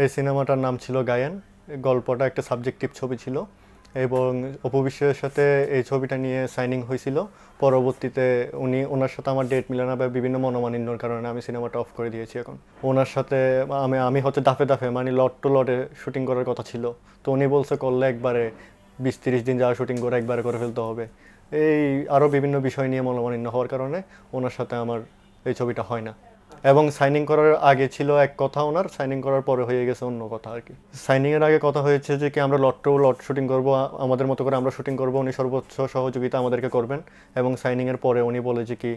এই সিনেমাটার নাম ছিল গায়েন। গল্পটা একটা সাবজেক্টিভ ছবি ছিল এবং অপু বিশ্বাসের সাথে এই ছবিটা নিয়ে সাইনিং হয়েছিল। পরবর্তীতে ওনার সাথে আমার ডেট মিলে না বা বিভিন্ন মনোমালিন্যর কারণে আমি সিনেমাটা অফ করে দিয়েছি। এখন ওনার সাথে আমি হচ্ছে দাফে দাফে মানে লট টু লটে শুটিং করার কথা ছিল। তো উনি বলছে করলে একবারে 20-30 দিন যাওয়া শুটিং করে একবারে করে ফেলতে হবে। এই আরও বিভিন্ন বিষয় নিয়ে মনোমালিন্য হওয়ার কারণে ওনার সাথে আমার এই ছবিটা হয় না। এবং সাইনিং করার আগে ছিল এক কথা, ওনার সাইনিং করার পরে হয়ে গেছে অন্য কথা আর কি। সাইনিংয়ের আগে কথা হয়েছে যে কি আমরা লট টু লট শুটিং করব, আমাদের মতো করে আমরা শুটিং করব, উনি সর্বোচ্চ সহযোগিতা আমাদেরকে করবেন। এবং সাইনিংয়ের পরে উনি বলে যে কি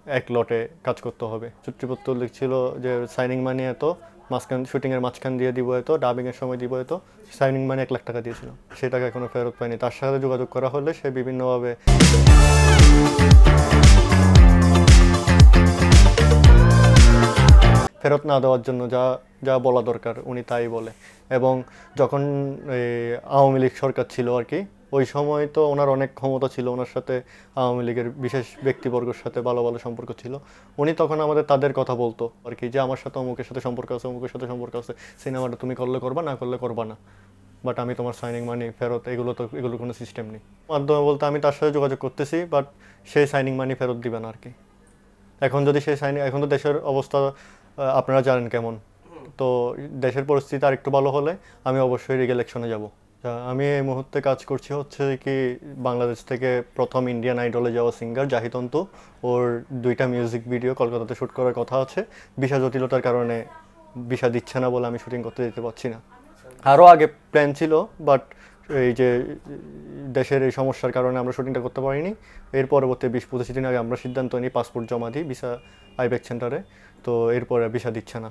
এক লটে কাজ করতে হবে। চুক্তিপত্র লিখছিল যে সাইনিং মানি এত, মাঝখান শুটিংয়ের মাঝখান দিয়ে দিব এত, ডাবিংয়ের সময় দিব এত। সাইনিং মানি 1 লাখ টাকা দিয়েছিল, সেই টাকা এখনও ফেরত পায়নি। তার সাথে যোগাযোগ করা হলে সে বিভিন্নভাবে ফেরত না দেওয়ার জন্য যা যা বলা দরকার উনি তাই বলে। এবং যখন আওয়ামী লীগ সরকার ছিল আর কি, ওই সময় তো ওনার অনেক ক্ষমতা ছিল, ওনার সাথে আওয়ামী লীগের বিশেষ ব্যক্তিবর্গের সাথে ভালো ভালো সম্পর্ক ছিল। উনি তখন আমাদের তাদের কথা বলতো আর কি, যে আমার সাথে অমুকের সাথে সম্পর্ক আছে, অমুকের সাথে সম্পর্ক আছে, সিনেমাটা তুমি করলে করবা, না করলে করবা না, বাট আমি তোমার সাইনিং মানি ফেরত, এগুলোর কোনো সিস্টেম নেই। মাধ্যমে বলতে আমি তার সাথে যোগাযোগ করতেছি, বাট সেই সাইনিং মানি ফেরত দিবে না আর কি। এখন যদি সেই সাইনিং, এখন তো দেশের অবস্থা আপনারা জানেন কেমন, তো দেশের পরিস্থিতি আর একটু ভালো হলে আমি অবশ্যই রিগ ইলেকশনে যাব। আমি এই মুহূর্তে কাজ করছি হচ্ছে কি, বাংলাদেশ থেকে প্রথম ইন্ডিয়ান আইডলে যাওয়া সিঙ্গার জাহিদ অন্তু, ওর 2টা মিউজিক ভিডিও কলকাতাতে শ্যুট করার কথা আছে। ভিসা জটিলতার কারণে ভিসা দিচ্ছে না বলে আমি শুটিং করতে যেতে পারছি না। আরও আগে প্ল্যান ছিল, বাট এই যে দেশের এই সমস্যার কারণে আমরা শুটিংটা করতে পারিনি। এর পরবর্তী 20-25 দিন আগে আমরা সিদ্ধান্ত নিই পাসপোর্ট জমা দিই ভিসা আইব্যাক সেন্টারে, তো এরপরে ভিসা দিচ্ছে না।